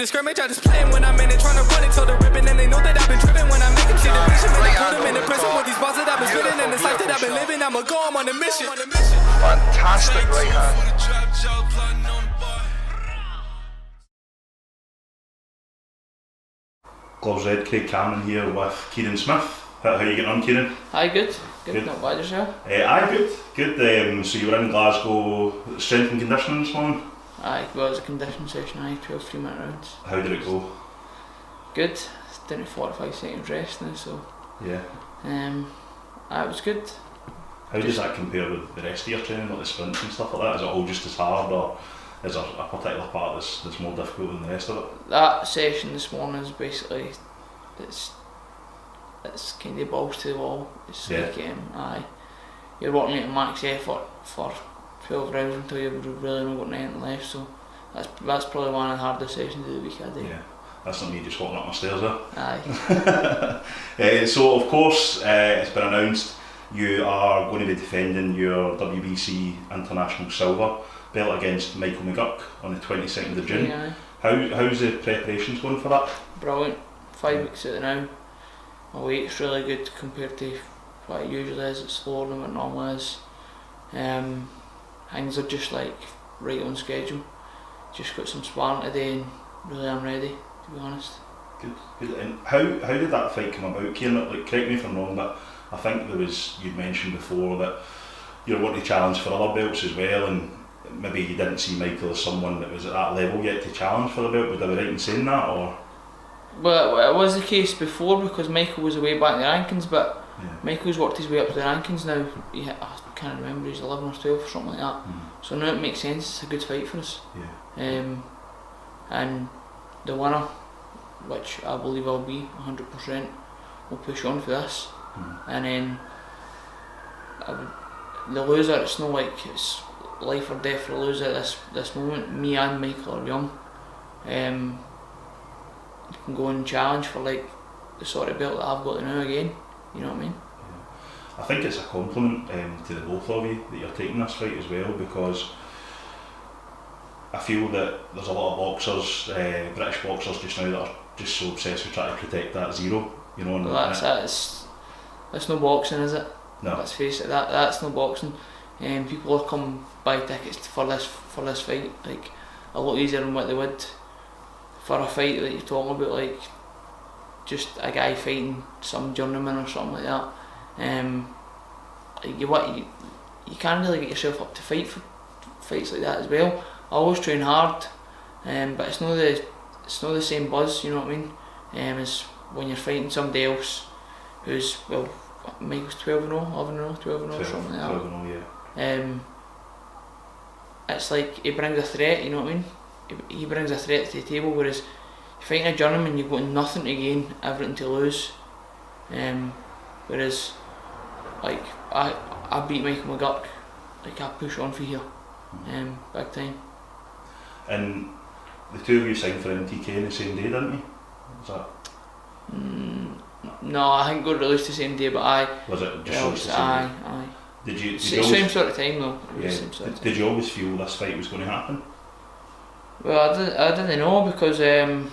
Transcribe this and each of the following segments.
the scrimmage, I just play him when I'm in it, trying to run it till the ribbon, and they know that I've been tripping when I'm making shit. The vision, man, I put him in the prison with these bars that I've been spitting, and this life that I've been living, I'ma go, I'm on a mission. Fantastic right hand. Gloves Red, Craig Cameron here with Kieran Smith. How are you getting on, Kieran? Aye, good. Not bad yourself? Aye, good. So you were in Glasgow, strength and conditioning this morning? Aye, well, it was a conditioning session, 12 3-minute rounds. How did it go? Good. It's down to 45 seconds rest now, so... Yeah. It was good. How does that compare with the rest of your training, like the sprints and stuff like that? Is it all just as hard, or is there a particular part that's more difficult than the rest of it? That session this morning is basically... It's kind of balls to the wall. It's like, you're working at max effort for 12 rounds until you've really not got anything left, so that's probably one of the hardest sessions of the week I do. Yeah, that's not me just walking up my stairs there. Aye. So of course, it's been announced you are going to be defending your WBC International Silver belt against Michael McGurk on the 22nd of June. Yeah. How's the preparations going for that? Brilliant. 5 weeks out now. My weight's really good compared to what it usually is. It's slower than what it normally is. Things are just like right on schedule. Just got some sparring today and really I'm ready, to be honest. Good. And how did that fight come about, Kieran? Like, correct me if I'm wrong, but I think you'd mentioned before that you're wanting to challenge for other belts as well, and maybe you didn't see Michael as someone that was at that level yet to challenge for the belt. Would I be right in saying that, or? Well, it was the case before because Michael was away back in the rankings, but Michael's worked his way up to the rankings now. I can't remember, he's 11 or 12 or something like that. So now it makes sense, it's a good fight for us. And the winner, which I believe I'll be 100%, will push on for this. And then the loser, it's not like it's life or death for the loser at this moment. Me and Michael are young. You can go and challenge for like the sort of belt that I've got now again, you know what I mean? I think it's a compliment to the both of you that you're taking this fight as well, because I feel that there's a lot of boxers, British boxers just now, that are just so obsessed with trying to protect that zero, you know. Well, that's no boxing, is it? No. Let's face it, that's no boxing. People will come buy tickets for this fight like a lot easier than what they would for a fight that you're talking about, like just a guy fighting some journeyman or something like that. You can't really get yourself up to fight for fights like that as well. I always train hard, but it's not the same buzz, you know what I mean? As when you're fighting somebody else who's, well, Michael's 12 and 0, 11 and 0, 12 and 0 or something like that. 12 and 0, yeah. It's like he brings a threat, you know what I mean? He brings a threat to the table, whereas you're fighting a journeyman, you've got nothing to gain, everything to lose. Whereas, like, I beat Michael McGurk, like I push on for here, big time. And the two of you signed for MTK on the same day, didn't you? Was that? No, I think got released the same day, but was it just released the same day? Aye. Did you same sort of time though. Did you always feel this fight was going to happen? Well, I didn't know because the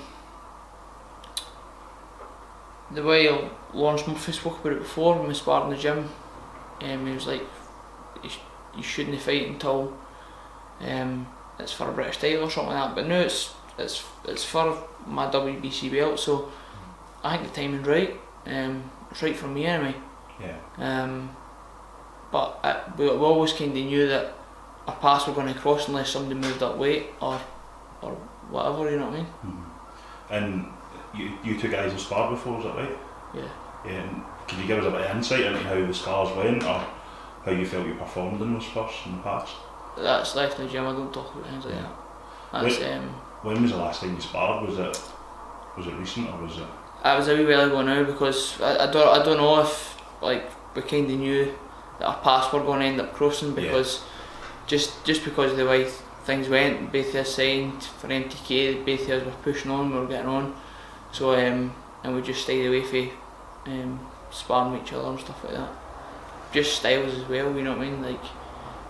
way Lawrence Murphy spoke about it before when we sparred in the gym, he was like, you shouldn't fight until it's for a British title or something like that. But now it's for my WBC belt, so I think the timing's right. It's right for me anyway. Yeah. But we always kind of knew that our paths were going to cross unless somebody moved up weight or whatever, you know what I mean? And you two guys have sparred before, is that right? Yeah. And can you give us a bit of insight into how the scars went, or how you felt you performed in those first in the past? That's left in the gym, I don't talk about things like that. That's, when was the last time you sparred? Was it recent, or was it? It was a wee while ago now, because I don't know if like we kind of knew that our paths were going to end up crossing, because just because of the way things went, both of us signed for MTK, both of us were pushing on, we were getting on, so and we just stayed away from sparring with each other and stuff like that. Just styles as well, you know what I mean? Like,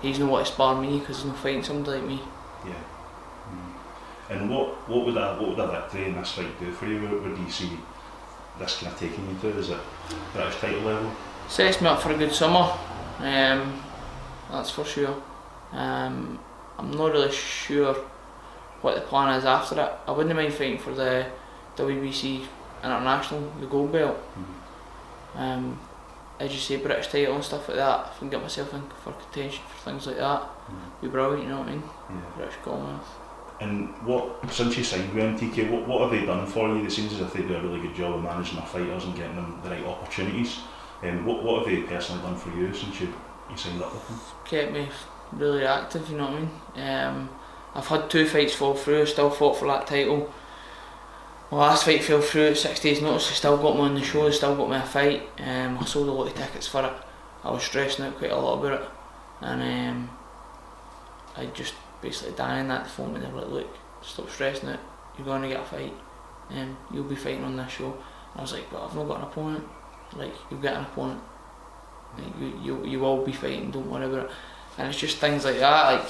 he's not want to spar me because he's not fighting somebody like me. Yeah. And what would a victory in this fight do for you? Where do you see this kind of taking you to? Is it British title level? Sets me up for a good summer, that's for sure. I'm not really sure what the plan is after it. I wouldn't mind fighting for the WBC International, the gold belt. As you say, British title and stuff like that. If I can get myself in for contention for things like that, it'd be brilliant, you know what I mean? Yeah. British Commonwealth. And since you signed with MTK, what have they done for you? It seems as if they do a really good job of managing their fighters and getting them the right opportunities. What have they personally done for you since you signed up with them? Kept me really active, you know what I mean? I've had 2 fights fall through, still fought for that title. My last fight fell through at 6 days notice, they still got me on the show, they still got me a fight. I sold a lot of tickets for it. I was stressing out quite a lot about it. And I just basically dying that the phone and they were like, look, stop stressing out, you're going to get a fight. You'll be fighting on this show. And I was like, but I've not got an opponent. Like, you'll get an opponent. Like, you will be fighting, don't worry about it. And it's just things like that, like,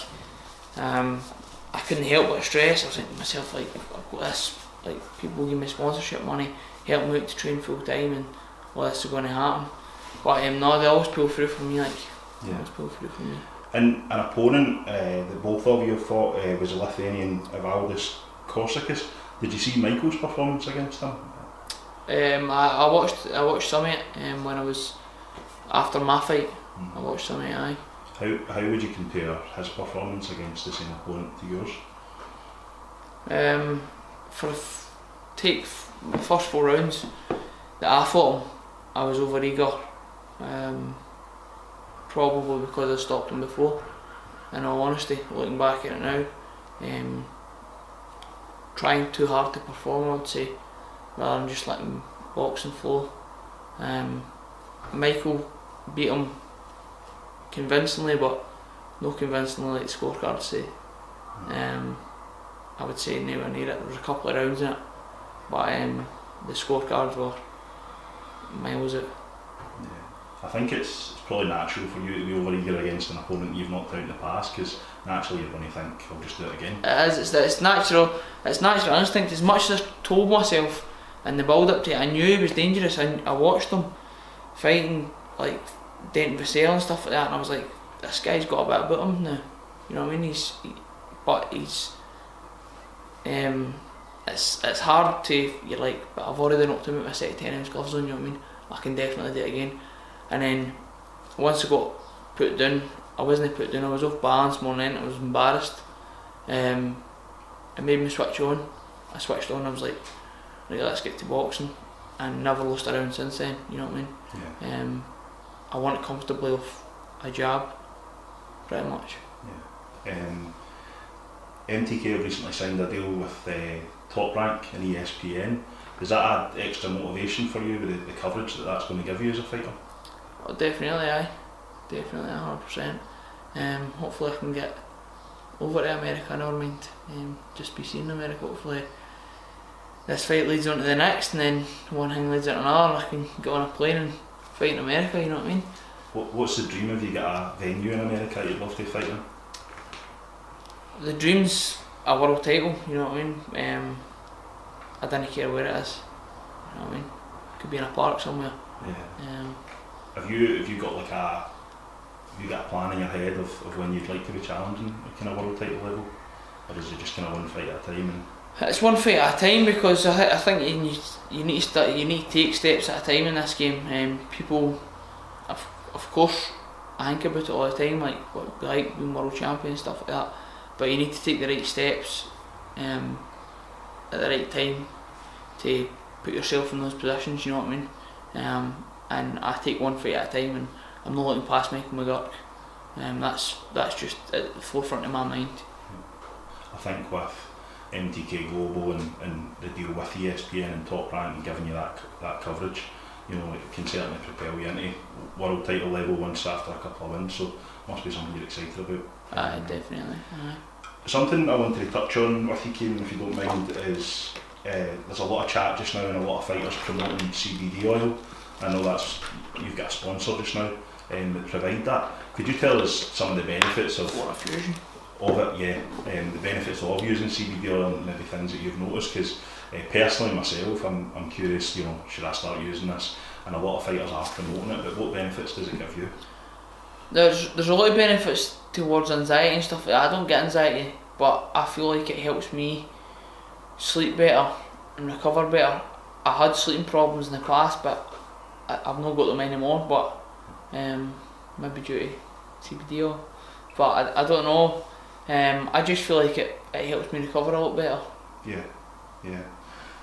I couldn't help but stress. I was thinking to myself, like, I've got this, like, people give me sponsorship money, help me out to train full time, and all this is going to happen. But no, they always pull through for me, like, yeah. Always pull through for me. And an opponent that both of you have fought was a Lithuanian Evaldis Korsakas. Did you see Michael's performance against him? I watched some of it when I was after my fight. I watched some of it. Aye. How would you compare his performance against the same opponent to yours? Take the first 4 rounds that I fought him, I was over eager. Probably because I stopped him before. In all honesty, looking back at it now, trying too hard to perform, I would say, rather than just letting boxing flow. Michael beat him convincingly, but not convincingly like the scorecard say. I would say nowhere near it. There was a couple of rounds in it, but the scorecards were miles out. Yeah. I think it's probably natural for you to be over eager against an opponent you've knocked out in the past, because naturally you're going to think, I'll just do it again. It is, it's natural instinct. As much as I told myself in the build up to it, I knew he was dangerous. I watched him fighting like Denton Vassell and stuff like that, and I was like, this guy's got a bit about him now. You know what I mean? It's hard to, you're like, but I've already knocked him out with a set of 10 ounce gloves on, you know what I mean? I can definitely do it again. And then once I got put down, I wasn't put down, I was off balance more than I was embarrassed. It made me switch on. I switched on, I was like, right, let's get to boxing, and never lost a round since then, you know what I mean? Yeah. I won it comfortably off a jab, pretty much. Yeah. MTK have recently signed a deal with Top Rank and ESPN. Does that add extra motivation for you with the coverage that's going to give you as a fighter? Oh, definitely, aye. Definitely, 100%. Hopefully I can get over to America, never mind just be seen in America. Hopefully this fight leads on to the next, and then one thing leads into another, and I can get on a plane and fight in America, you know what I mean? What's the dream? Have you got a venue in America you'd love to fight in? The dream's a world title, you know what I mean? I don't care where it is, you know what I mean? Could be in a park somewhere. Yeah. Have you got like a plan in your head of when you'd like to be challenging a kind of world title level, or is it just kind of one fight at a time? It's one fight at a time, because I think you need to take steps at a time in this game. People, of course, I think about it all the time, like what it'd be like being world champion and stuff like that. But you need to take the right steps at the right time to put yourself in those positions, you know what I mean? And I take one fight at a time, and I'm not looking past Michael McGurk. That's just at the forefront of my mind. I think with MTK Global and the deal with ESPN and Top Rank and giving you that coverage, you know, it can certainly propel you into world title level once after a couple of wins, so must be something you're excited about. Aye, definitely. Aye. Something I wanted to touch on with you, Kieran, if you don't mind, is there's a lot of chat just now and a lot of fighters promoting CBD oil. I know you've got a sponsor just now that provide that. Could you tell us some of the benefits of Water Fusion? of it, yeah. The benefits of using CBD oil and maybe things that you've noticed, because personally myself, I'm curious, you know, should I start using this? And a lot of fighters are promoting it, but what benefits does it give you? There's a lot of benefits towards anxiety and stuff like that. I don't get anxiety, but I feel like it helps me sleep better and recover better. I had sleeping problems in the past, but I've not got them anymore, but maybe due to CBD oil. But I don't know, I just feel like it helps me recover a lot better. Yeah.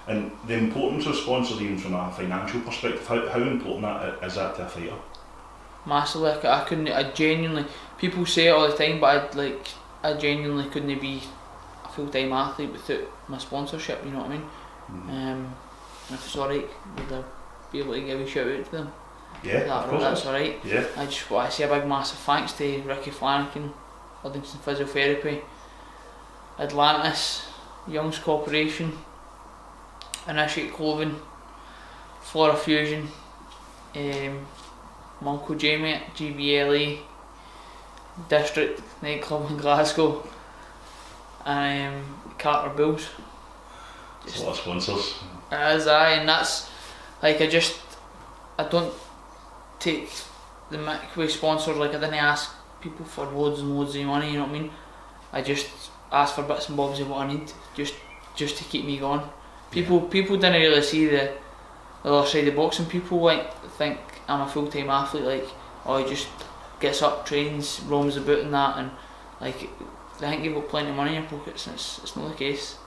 And the importance of sponsors, even from a financial perspective, how important is that to a fighter? Massively. I genuinely, people say it all the time, but I genuinely couldn't be a full-time athlete without my sponsorship, you know what I mean? And if it's alright, would I be able to give a shout out to them? Yeah, of course. That's alright. Yeah. I just want to say a big massive thanks to Ricky Flanagan, Livingston Physiotherapy, Atlantis, Young's Corporation, Initiate Clothing, Flora Fusion, my Uncle Jamie at GBLA, District Nightclub in Glasgow, and Carter Bills. It's a lot of sponsors. It is, and that's like I don't take the mick with sponsors. Like I didn't ask people for loads and loads of money, you know what I mean? I just ask for bits and bobs of what I need, just to keep me going. People didn't really see the other side of boxing. People think I'm a full-time athlete, like, oh, he just gets up, trains, roams about and that, and like they think you've got plenty of money in your pockets, and it's not the case.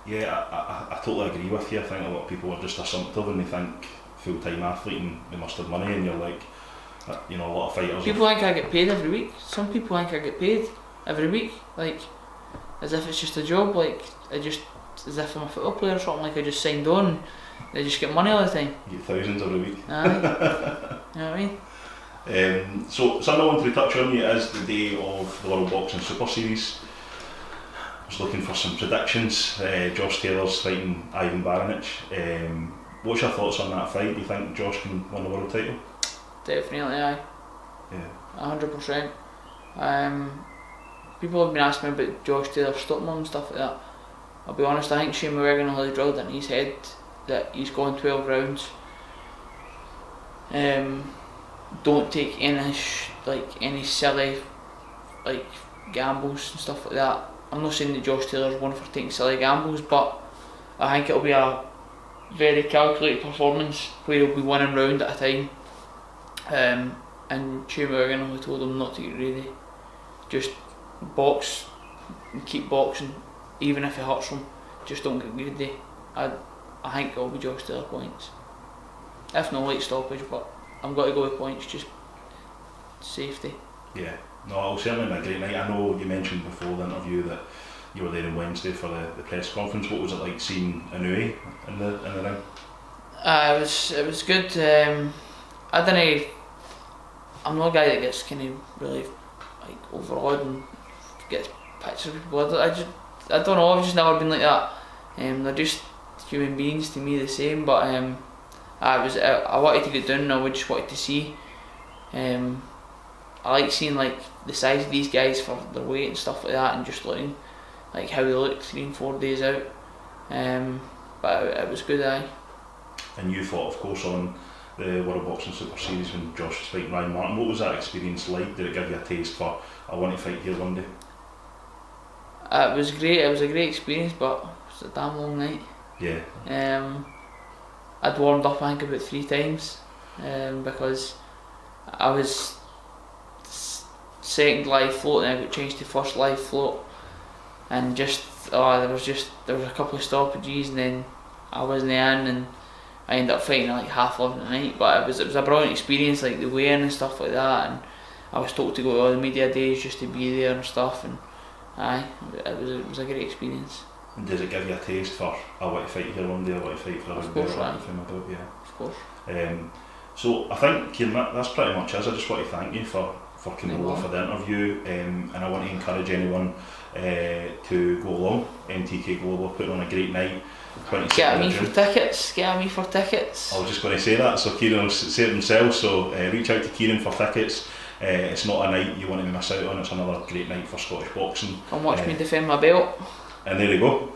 Yeah, I totally agree with you. I think a lot of people are just assumptive and they think full-time athlete and they must have money, and you're like, you know, a lot of fighters. People think I get paid every week. Some people think I get paid every week, like as if it's just a job, like as if I'm a football player or something, like I just signed on, they just get money all the time. You get thousands every week. Aye. You know what I mean? So something I wanted to touch on, is the day of the World Boxing Super Series. I was looking for some predictions. Josh Taylor's fighting Ivan Baranic. What's your thoughts on that fight? Do you think Josh can win the world title? Definitely, aye. Yeah. 100%. People have been asking me about Josh Taylor's stop and stuff like that. I'll be honest, I think Shane McGurk really drilled in his head that he's gone 12 rounds. Don't take any silly gambles and stuff like that. I'm not saying that Josh Taylor's one for taking silly gambles, but I think it'll be a very calculated performance where he'll be winning round at a time. And Shane McGurk only told him not to get greedy. Just box and keep boxing, even if it hurts him. Just don't get greedy. I think it'll be Josh Taylor points. If not late stoppage, but I'm going to go with points, just safety. Yeah, no, it'll certainly be a great night. I know you mentioned before the interview that you were there on Wednesday for the press conference. What was it like seeing Inouye in the ring? It was good. I'm not a guy that gets kind of really overawed and gets pictures of people. I don't know. I've just never been like that. They're just human beings to me, the same. But I wanted to get down, and I just wanted to see. I like seeing the size of these guys for their weight and stuff like that, and just looking how they look 3 and 4 days out. But it was good, aye. And you fought, of course, on the World Boxing Super Series when Josh was fighting Ryan Martin. What was that experience like? Did it give you a taste for, I want to fight here one day? It was great. It was a great experience, but it was a damn long night. Yeah. I'd warmed up, I think, about 3 times because I was second live float and I got changed to first live float, and there was a couple of stoppages, and then I wasn't in, and I ended up fighting at 11:30 at night. But it was a brilliant experience, the weigh-in and stuff like that, and I was told to go to all the media days just to be there and stuff, and aye, it was a great experience. And does it give you a taste for, I want to fight here one day, I want to fight for a belt? Yeah. Of course. So I think, Kieran, that's pretty much us. I just want to thank you for coming over for the interview, and I want to encourage anyone to go along. MTK Global putting on a great night. Get me for tickets. I was just going to say that, so Kieran will say it himself, so reach out to Kieran for tickets. It's not a night you want to miss out on. It's another great night for Scottish boxing. Come watch me defend my belt. And there you go.